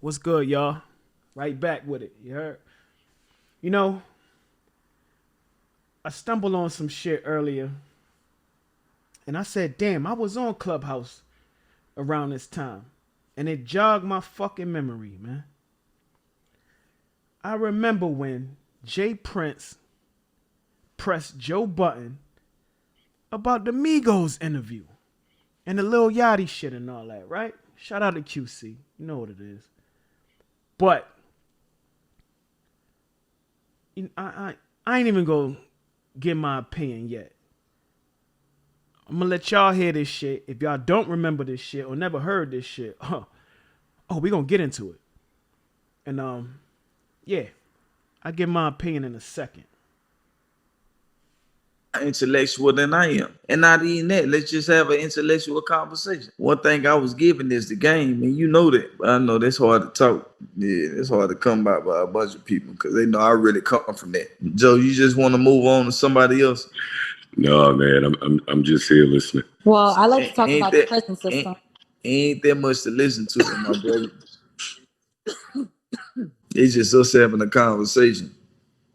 What's good, y'all? Right back with it. You heard? You know, I stumbled on some shit earlier and I said, damn, I was on Clubhouse around this time. And it jogged my fucking memory, man. I remember when Jay Prince pressed Joe Budden about the Migos interview and the Lil Yachty shit and all that, right? Shout out to QC. You know what it is. But I ain't even gonna give my opinion yet. I'm gonna let y'all hear this shit. If y'all don't remember this shit or never heard this shit, we gonna get into it. And yeah, I'll give my opinion in a second. Intellectual than I am. And not even that. Let's just have an intellectual conversation. One thing I was given is the game, and you know that. But I know that's hard to talk. Yeah, it's hard to come by a bunch of people because they know I really come from that. Joe, you just want to move on to somebody else? No, man, I'm just here listening. Well, I like to talk about the prison system. Ain't that much to listen to, my brother. It's just us having a conversation.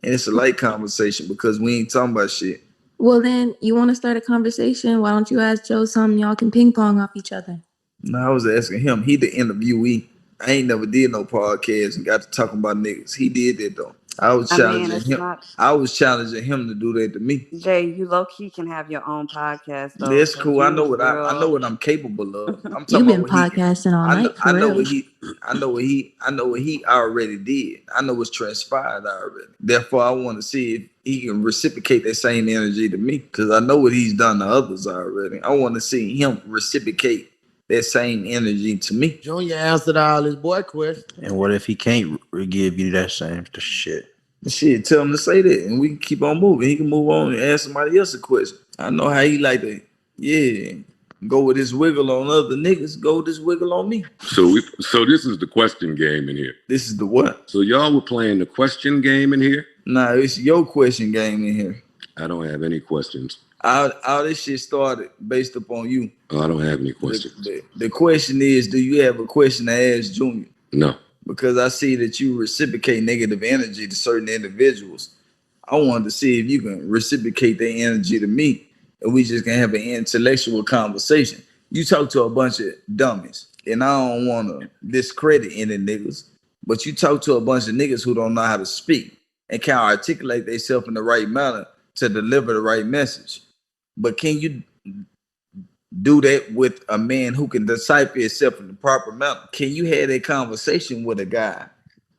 And it's a light conversation because we ain't talking about shit. Well, then, you want to start a conversation? Why don't you ask Joe something? Y'all can ping pong off each other. No, I was asking him. He the interviewee. I ain't never did no podcast and got to talking about niggas. He did that though. I was challenging him. I was challenging him to do that to me. Jay, you low key can have your own podcast though. That's cool. I know what I'm capable of. I'm talking You've been about podcasting all night. I know what he already did. I know what's transpired already. Therefore, I want to see if he can reciprocate that same energy to me because I know what he's done to others already. I want to see him reciprocate that same energy to me. Junior answered all his boy questions. And what if he can't give you that same shit? Shit, tell him to say that, and we can keep on moving. He can move on and ask somebody else a question. I know how he like to, go with this wiggle on other niggas. Go with this wiggle on me. So this is the question game in here. This is the what? So y'all were playing the question game in here? Nah, it's your question game in here. I don't have any questions. All this shit started based upon you. Oh, I don't have any questions. The question is, do you have a question to ask Junior? No. Because I see that you reciprocate negative energy to certain individuals. I wanted to see if you can reciprocate that energy to me, and we just can have an intellectual conversation. You talk to a bunch of dummies, and I don't want to discredit any niggas, but you talk to a bunch of niggas who don't know how to speak and can't articulate themselves in the right manner to deliver the right message. But can you do that with a man who can decipher himself in the proper manner? Can you have that conversation with a guy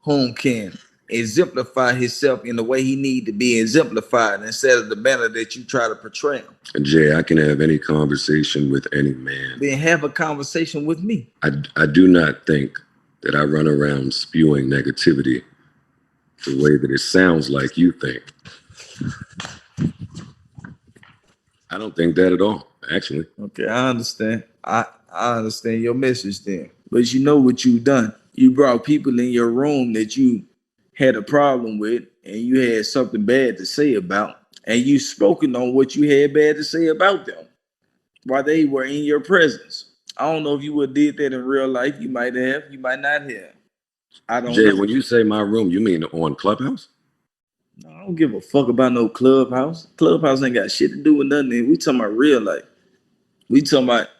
whom can exemplify himself in the way he need to be exemplified instead of the manner that you try to portray him? Jay, I can have any conversation with any man. Then have a conversation with me. I do not think that I run around spewing negativity the way that it sounds like you think. I don't think that at all, actually. Okay, I understand. I understand your message then. But you know what you've done. You brought people in your room that you had a problem with and you had something bad to say about. And you spoken on what you had bad to say about them while they were in your presence. I don't know if you would have did that in real life. You might have. You might not have. I don't Jay, know. when you say my room, you mean on Clubhouse? No, I don't give a fuck about no Clubhouse. Clubhouse ain't got shit to do with nothing. We talking about real life. We talking about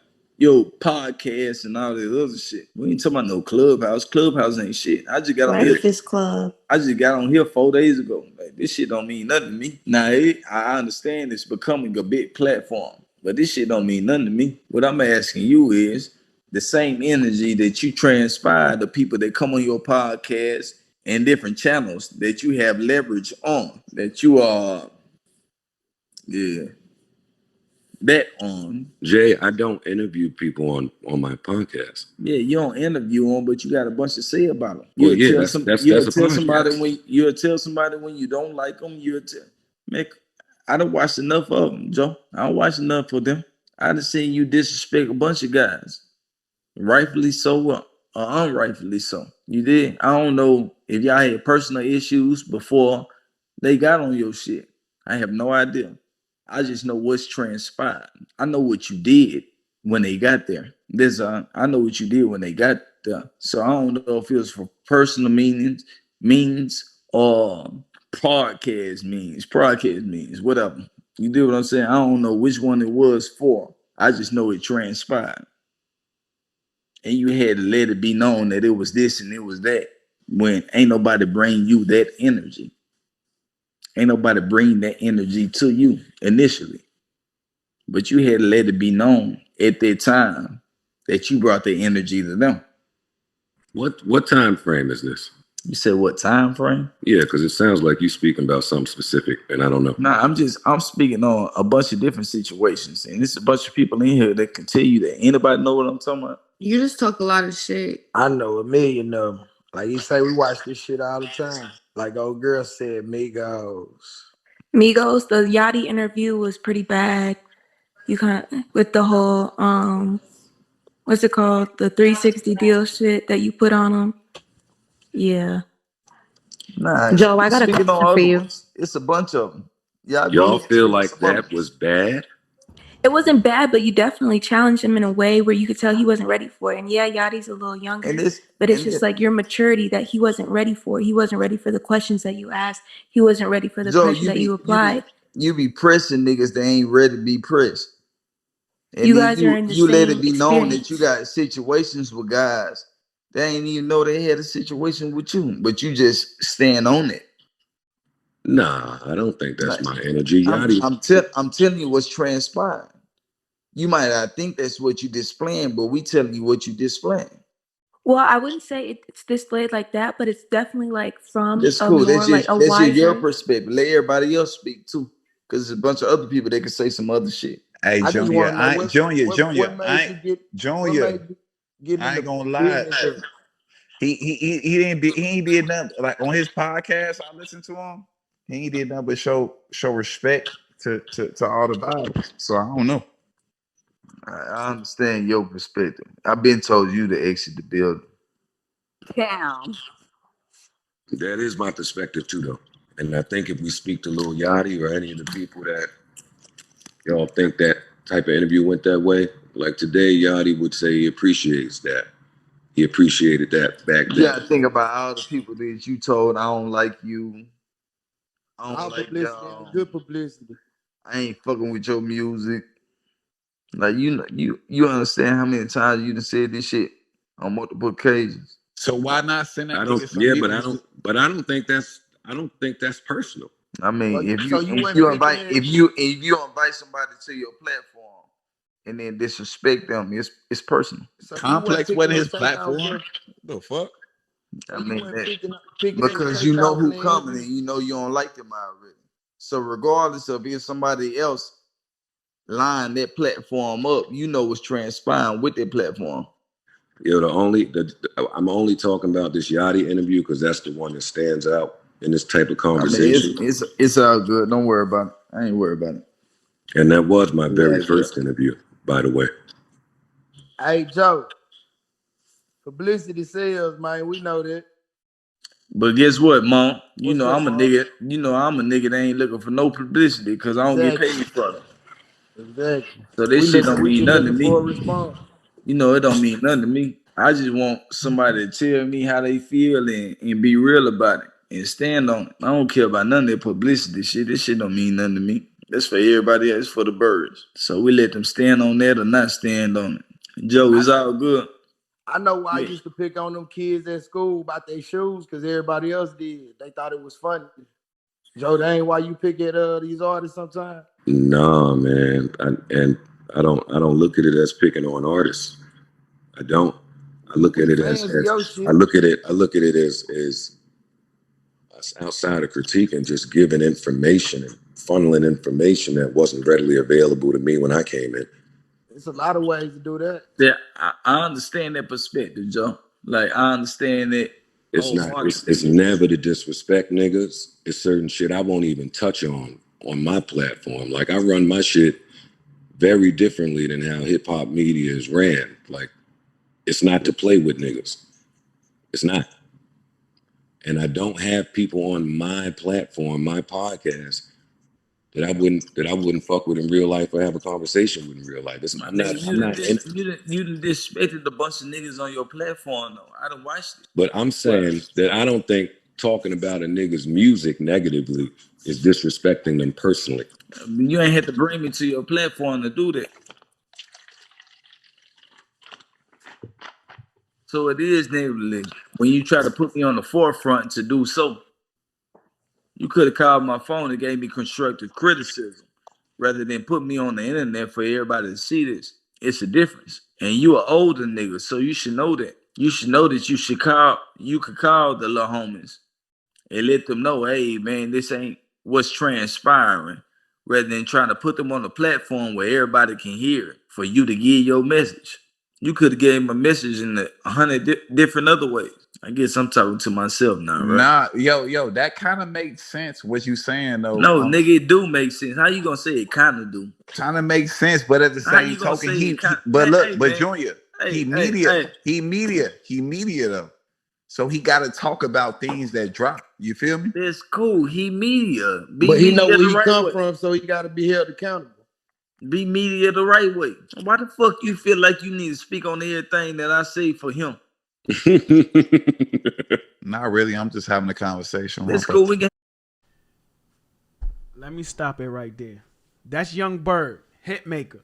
podcasts and all this other shit. We ain't talking about no Clubhouse. Clubhouse ain't shit. I just got on here. Breakfast Club. I just got on here 4 days ago. Like, this shit don't mean nothing to me. Now, I understand it's becoming a big platform, but this shit don't mean nothing to me. What I'm asking you is the same energy that you transpire the people that come on your podcast and different channels that you have leverage on, that you are, that on. Jay, I don't interview people on my podcast. Yeah, you don't interview them, but you got a bunch to say about them. Well, You'll that's tell somebody when you don't like them. I done watched enough of them, Joe. I don't watch enough of them. I done seen you disrespect a bunch of guys, rightfully so or unrightfully so. You did. I don't know if y'all had personal issues before they got on your shit. I have no idea. I just know what's transpired. I know what you did. when they got there. There's I know what you did when they got there. So I don't know if it was for personal means or podcast means, whatever. You do what I'm saying? I don't know which one it was for. I just know it transpired. And you had to let it be known that it was this and it was that. When ain't nobody bring you that energy. Ain't nobody bring that energy to you initially. But you had to let it be known at that time that you brought the energy to them. What time frame is this? You said what time frame? Yeah, because it sounds like you speaking about something specific, and I don't know. Nah, I'm speaking on a bunch of different situations, and there's a bunch of people in here that can tell you that. Anybody know what I'm talking about? You just talk a lot of shit. I know a million of them. Like you say, we watch this shit all the time. Like old girl said, Migos. Migos, the Yachty interview was pretty bad. You kind of with the whole what's it called? The 360 deal shit that you put on them. Yeah. Nah, Joe, I got a speaking question on for other you. ones, it's a bunch of them. Y'all go Y'all ahead and feel speak like some other that was bad? It wasn't bad, but you definitely challenged him in a way where you could tell he wasn't ready for it. And yeah, Yachty's a little younger, and this but it's and just this, like your maturity that he wasn't ready for. He wasn't ready for the questions that you asked. He wasn't ready for the Joe, pressure that you applied. you be pressing niggas that ain't ready to be pressed. And You then guys are in the you let same it be known that you experience. got situations with guys that ain't even know they had a situation with you, but you just stand on it. Nah, I don't think that's Like, my energy. I'm Yachty, I'm telling you what's transpired. You might not think that's what you displaying, but we telling you what you displaying. Well, I wouldn't say it's displayed like that, but it's definitely like from That's a cool. more like a That's just your wiser. perspective. Let everybody else speak too, because there's a bunch of other people that can say some other shit. Hey, I just Junior, want to know what Junior, made you get what Junior, made you get I into ain't gonna lie. business. Of, He ain't did nothing like on his podcast. I listened to him. He ain't did nothing but show respect to all the vibes. So I don't know. I understand your perspective. I've been told you to exit the building. Damn. that is my perspective too, though. And I think if we speak to Lil Yachty or any of the people that y'all think that type of interview went that way, like today, Yachty would say he appreciates that. He appreciated that back You then. gotta think about all the people that you told I don't like you. I all don't like publicity y'all. and good publicity. I ain't fucking with your music. Like you know, you understand how many times you done said this shit on multiple occasions. So why not send that I don't. nigga some Yeah, but I music? don't. But I don't think that's. I don't think that's personal. I mean, So you if wouldn't you pick invite him. if you invite somebody to your platform and then disrespect them, it's personal. So you weren't Complex picking wasn't them his takeout, platform. bro. The fuck? So I you mean weren't that picking them because you know takeout in who the coming interview. and you know you don't like them already. So regardless of if somebody else line that platform up, you know what's transpiring with that platform. You know, I'm only talking about this Yachty interview because that's the one that stands out in this type of I mean, conversation. it's all good. Don't worry about it. I ain't worried about it. And that was my Yeah, very first interview, by the way. Hey Joe, publicity sales, man. We know that. But guess what, Mom? You What's know up, I'm a Mark? nigga. You know I'm a nigga that ain't looking for no publicity because I don't get Exactly. paid for it. Exactly. So this shit don't We mean just nothing to looking for a me. response. You know, it don't mean nothing to me. I just want somebody to tell me how they feel and be real about it and stand on it. I don't care about none of that publicity shit. This shit don't mean nothing to me. That's for everybody else, for the birds. So we let them stand on that or not stand on it. Joe, it's all good. I know why I Yeah. used to pick on them kids at school about their shoes because everybody else did. They thought it was funny. Joe, that ain't why you pick at these artists sometimes. Nah, man. I don't look at it as picking on artists. I don't. I look at We it as fans of your shit. I look at it as outside of critique and just giving information and funneling information that wasn't readily available to me when I came in. It's a lot of ways to do that. Yeah, I understand that perspective, Joe. Like I understand that It's not. wholeheartedly. It's never to disrespect niggas. It's certain shit I won't even touch on my platform. Like I run my shit very differently than how hip hop media is ran. Like it's not to play with niggas. It's not. And I don't have people on my platform, my podcast, that I wouldn't fuck with in real life or have a conversation with in real life. I'm not You done disrespected a bunch of niggas on your platform though. I done watched it. But I'm saying that I don't think talking about a nigga's music negatively is disrespecting them personally. You ain't had to bring me to your platform to do that. So it is negatively when you try to put me on the forefront to do so. You could have called my phone and gave me constructive criticism rather than put me on the internet for everybody to see this. It's a difference. And you an older nigga, so you should know that. You should know that you could call the little homies and let them know, hey man, this ain't what's transpiring, rather than trying to put them on a platform where everybody can hear it for you to give your message. You could have gave him a message in 100 different other ways. I guess I'm talking to myself now, right? Nah, yo, that kind of makes sense what you saying though. No, nigga, it do make sense. How you gonna say it kind of do? Kind of makes sense, but at the same token, Junior, he media though. So he got to talk about things that drop. You feel me? That's cool. He media. But he know where he come from, so he got to be held accountable. Be media the right way. Why the fuck you feel like you need to speak on everything that I say for him? Not really. I'm just having a conversation. That's cool. Let me stop it right there. That's Young Bird, hitmaker,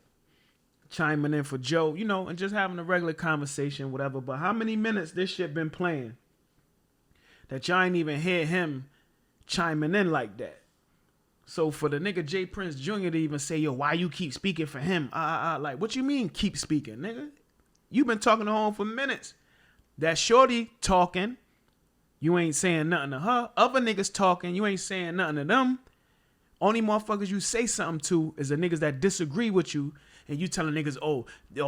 chiming in for Joe, and just having a regular conversation, whatever. But how many minutes this shit been playing that y'all ain't even hear him chiming in like that? So for the nigga J Prince Jr. to even say, yo, why you keep speaking for him? Like, what you mean keep speaking, nigga? You been talking to him for minutes. That shorty talking, you ain't saying nothing to her. Other niggas talking, you ain't saying nothing to them. Only motherfuckers you say something to is the niggas that disagree with you, and you telling niggas, oh,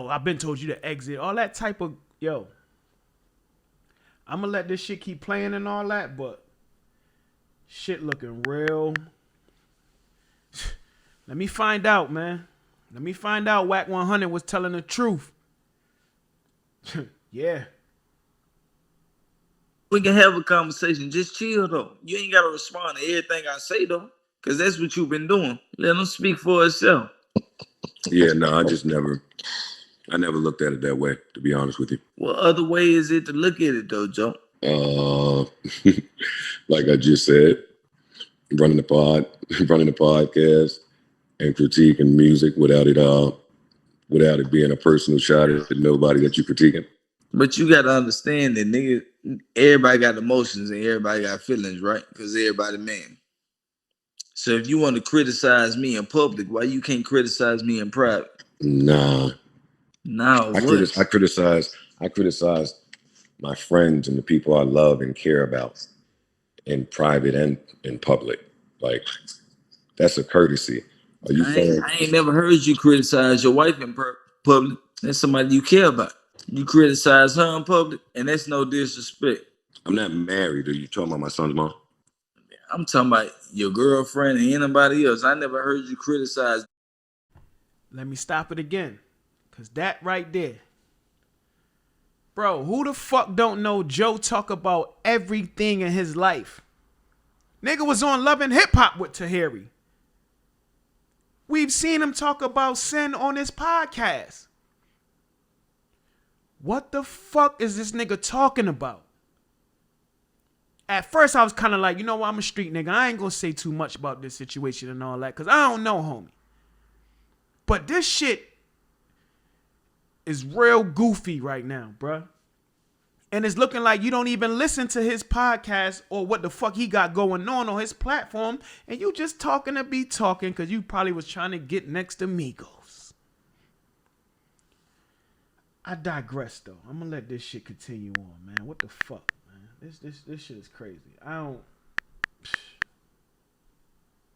I've been told you to exit. All that type of, I'm gonna let this shit keep playing and all that, but shit looking real. Let me find out, man. Let me find out Wack 100 was telling the truth. Yeah. We can have a conversation. Just chill, though. You ain't got to respond to everything I say, though, because that's what you've been doing. Let them speak for itself. Yeah, no, I never looked at it that way, to be honest with you. What other way is it to look at it, though, Joe? Like I just said, running the podcast and critiquing music without it being a personal shot at nobody that you're critiquing. But you got to understand that, nigga, everybody got emotions and everybody got feelings, right? Because everybody man. So if you want to criticize me in public, why you can't criticize me in private? Nah. No, I criticize my friends and the people I love and care about in private and in public. Like, that's a courtesy. Are you saying I ain't never heard you criticize your wife in public? That's somebody you care about. You criticize her in public, and that's no disrespect. I'm not married. Are you talking about my son's mom? I'm talking about your girlfriend and anybody else. I never heard you criticize. Let me stop it again. Because that right there. Bro, who the fuck don't know Joe talk about everything in his life? Nigga was on Love and Hip Hop with Tahiri. We've seen him talk about sin on his podcast. What the fuck is this nigga talking about? At first, I was kind of like, you know what? I'm a street nigga. I ain't gonna say too much about this situation and all that, because I don't know, homie. But this shit is real goofy right now, bruh. And it's looking like you don't even listen to his podcast or what the fuck he got going on his platform, and you just talking to be talking because you probably was trying to get next to Migos. I digress, though. I'm gonna let this shit continue on, man. What the fuck, man? This shit is crazy. I don't.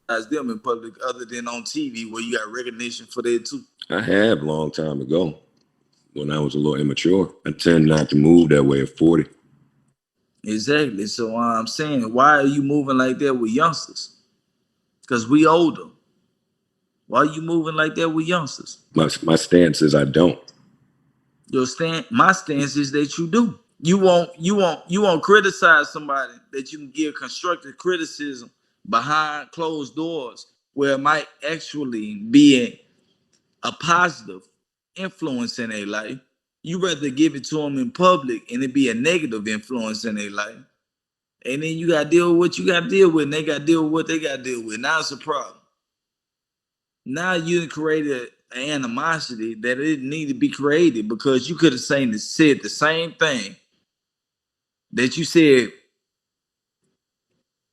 As them in public, other than on TV, where you got recognition for that too. I have a long time ago. When I was a little immature, I tend not to move that way at 40. Exactly. So I'm saying, why are you moving like that with youngsters? Because we older. Why are you moving like that with youngsters? My stance is I don't. My stance is that you do. You won't criticize somebody that you can give constructive criticism behind closed doors where it might actually be a positive influence in their life, you rather give it to them in public and it be a negative influence in their life. And then you got to deal with what you got to deal with, and they got to deal with what they got to deal with. Now it's a problem. Now you created an animosity that it didn't need to be created, because you could have said the same thing that you said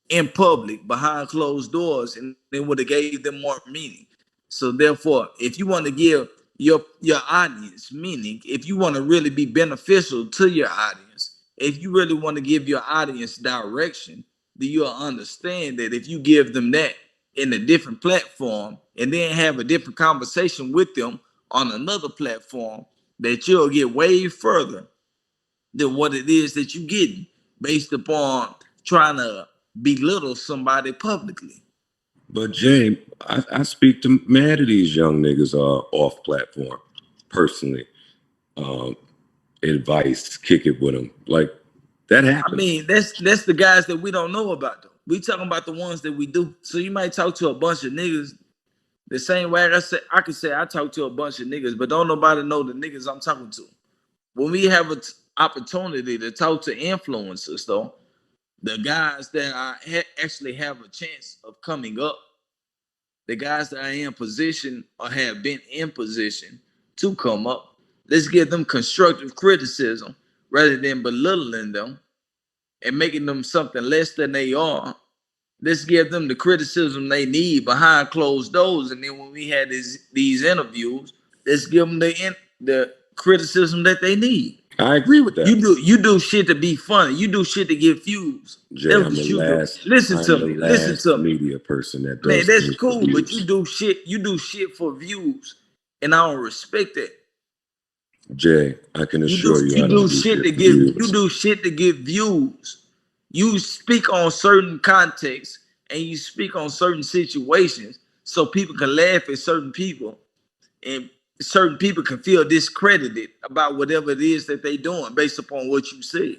in public behind closed doors, and they would have gave them more meaning. So therefore, if you want to give your audience meaning, if you want to really be beneficial to your audience, if you really want to give your audience direction, then you'll understand that if you give them that in a different platform and then have a different conversation with them on another platform, that you'll get way further than what it is that you're getting based upon trying to belittle somebody publicly. But Jay, I speak to mad of these young niggas off platform personally. Advice, kick it with them. Like that happens. I mean, that's the guys that we don't know about though. We talking about the ones that we do. So you might talk to a bunch of niggas the same way I could say I talk to a bunch of niggas, but don't nobody know the niggas I'm talking to. When we have an opportunity to talk to influencers though, the guys that actually have a chance of coming up, the guys that are in position or have been in position to come up, let's give them constructive criticism rather than belittling them and making them something less than they are. Let's give them the criticism they need behind closed doors. And then when we had these interviews, let's give them the criticism that they need. I agree with that. You do shit to be funny. You do shit to get views. Jay, I'm the last. Listen to me. Media person that does. Man, that's cool, but you do shit for views, and I don't respect that. Jay, I can assure you, you do shit to get views. You speak on certain contexts and you speak on certain situations so people can laugh at certain people, and certain people can feel discredited about whatever it is that they're doing based upon what you said.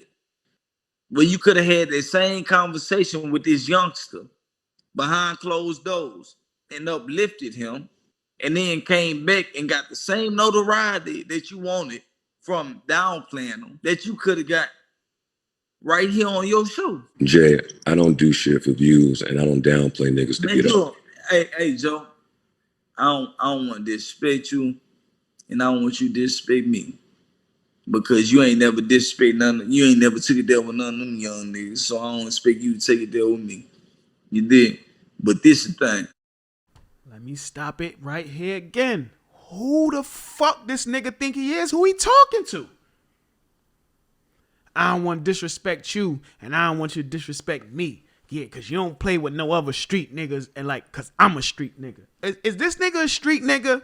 Well, you could have had that same conversation with this youngster behind closed doors and uplifted him, and then came back and got the same notoriety that you wanted from downplaying him that you could have got right here on your show. Jay, I don't do shit for views, and I don't downplay niggas to get up. Hey, Joe, I don't want to disrespect you, and I don't want you to disrespect me, because you ain't never disrespect none. You ain't never took it there with none of them young niggas, so I don't expect you to take it there with me. You did, but this is the thing. Let me stop it right here again. Who the fuck this nigga think he is? Who he talking to? I don't want to disrespect you, and I don't want you to disrespect me. Yeah, because you don't play with no other street niggas, and like, because I'm a street nigga. Is this nigga a street nigga?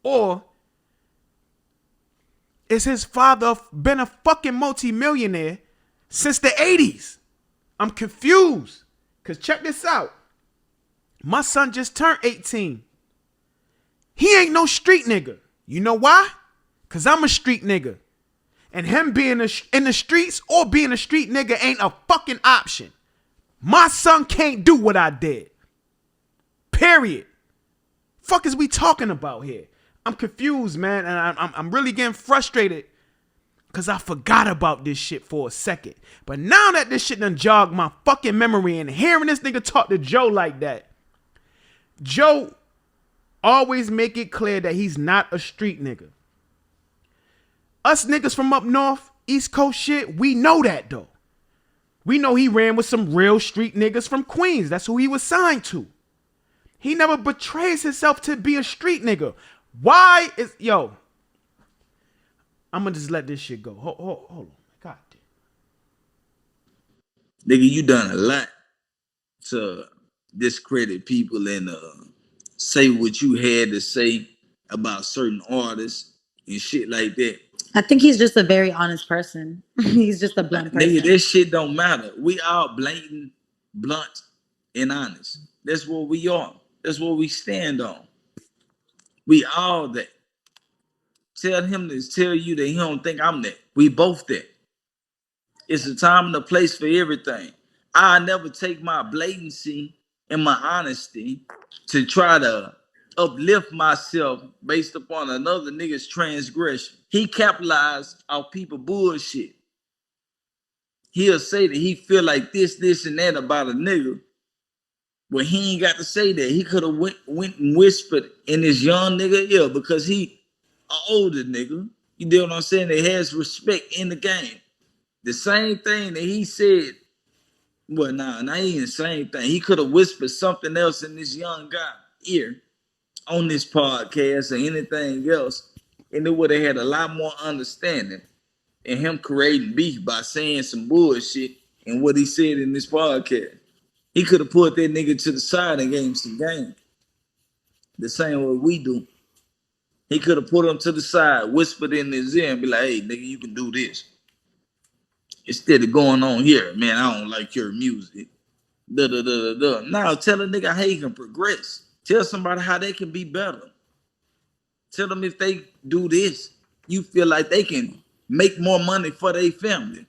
Or is his father been a fucking multi-millionaire since the 80s? I'm confused. Because check this out. My son just turned 18. He ain't no street nigga. You know why? Because I'm a street nigga. And him being in the streets or being a street nigga ain't a fucking option. My son can't do what I did. Period. Fuck is we talking about here? I'm confused, man. And I'm really getting frustrated because I forgot about this shit for a second. But now that this shit done jogged my fucking memory, and hearing this nigga talk to Joe like that, Joe always make it clear that he's not a street nigga. Us niggas from up north, East Coast shit, we know that though. We know he ran with some real street niggas from Queens. That's who he was signed to. He never betrays himself to be a street nigga. Why is, yo, I'm gonna just let this shit go. Hold on. God damn. Nigga, you done a lot to discredit people and say what you had to say about certain artists and shit like that. I think he's just a very honest person. He's just a blunt person. Nigga, this shit don't matter. We all blatant, blunt, and honest. That's what we are. That's what we stand on. We all that. Tell him to tell you that he don't think I'm that. We both that. It's a time and a place for everything. I never take my blatancy and my honesty to try to uplift myself based upon another nigga's transgression. He capitalized off people bullshit. He'll say that he feel like this, and that about a nigga. But he ain't got to say that. He could have went and whispered in this young nigga ear because he an older nigga. You know what I'm saying? That has respect in the game. The same thing that he said. Well, nah, he ain't the same thing. He could have whispered something else in this young guy ear on this podcast or anything else, and it would have had a lot more understanding and him creating beef by saying some bullshit and what he said in this podcast. He could have put that nigga to the side and gave him some game. The same way we do. He could have put him to the side, whispered in his ear and be like, hey, nigga, you can do this. Instead of going on here, man, I don't like your music. Now tell a nigga how he can progress. Tell somebody how they can be better. Tell them if they do this, you feel like they can make more money for their family.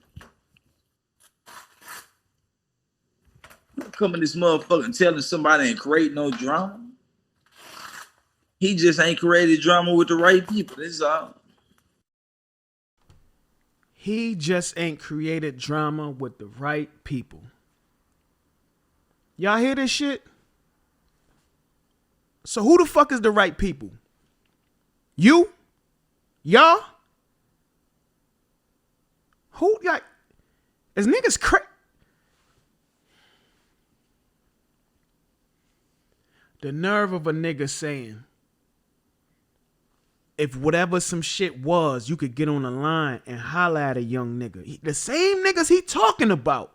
Coming this motherfucker and telling somebody and create no drama. He just ain't created drama with the right people. That's all. He just ain't created drama with the right people. Y'all hear this shit? So who the fuck is the right people? You? Y'all? Who? Like, is niggas crazy? The nerve of a nigga saying, if whatever some shit was, you could get on the line and holler at a young nigga. The same niggas he talking about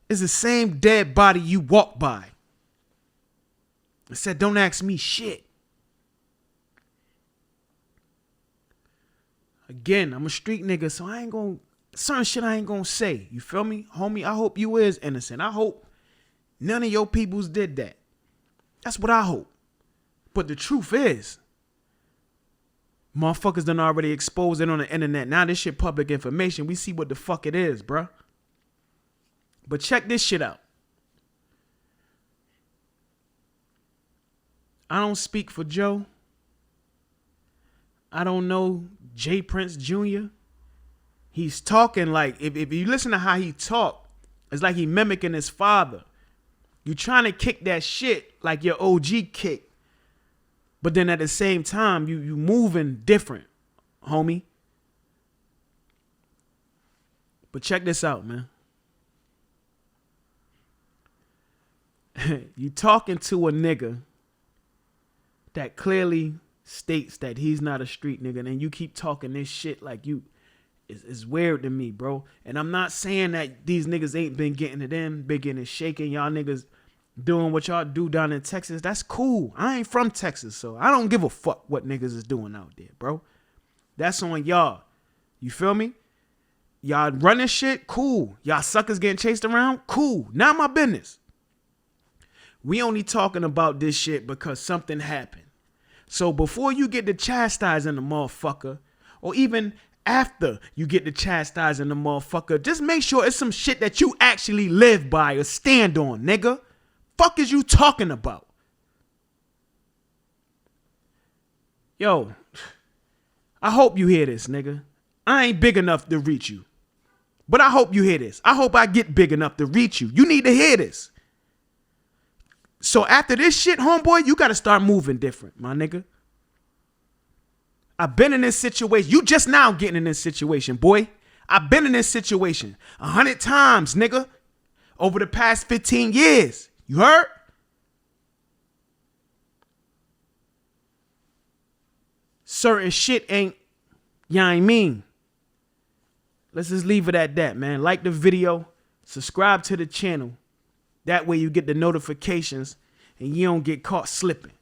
is the same dead body you walk by. I said, don't ask me shit. Again, I'm a street nigga, so I ain't gonna, certain shit I ain't gonna say. You feel me? Homie, I hope you is innocent. I hope none of your peoples did that. That's what I hope. But the truth is, motherfuckers done already exposed it on the internet. Now this shit public information. We see what the fuck it is, bruh. But check this shit out. I don't speak for Joe. I don't know J. Prince Jr. He's talking like, if you listen to how he talk, it's like he mimicking his father. You trying to kick that shit like your OG kick. But then at the same time, you moving different, homie. But check this out, man. You talking to a nigga that clearly states that he's not a street nigga, and you keep talking this shit like you. It's weird to me, bro. And I'm not saying that these niggas ain't been getting it in, been getting it shaking. Y'all niggas doing what y'all do down in Texas. That's cool. I ain't from Texas, so I don't give a fuck what niggas is doing out there, bro. That's on y'all. You feel me? Y'all running shit? Cool. Y'all suckers getting chased around? Cool. Not my business. We only talking about this shit because something happened. So before you get to chastising the motherfucker, or even after you get to chastising the motherfucker, just make sure it's some shit that you actually live by or stand on, nigga. Fuck is you talking about? Yo, I hope you hear this, nigga. I ain't big enough to reach you. But I hope you hear this. I hope I get big enough to reach you. You need to hear this. So after this shit, homeboy, you got to start moving different, my nigga. I've been in this situation. You just now getting in this situation, boy. I've been in this situation 100 times, nigga, over the past 15 years. You heard? Certain shit ain't, you know what I mean? Let's just leave it at that, man. Like the video, subscribe to the channel. That way you get the notifications and you don't get caught slipping.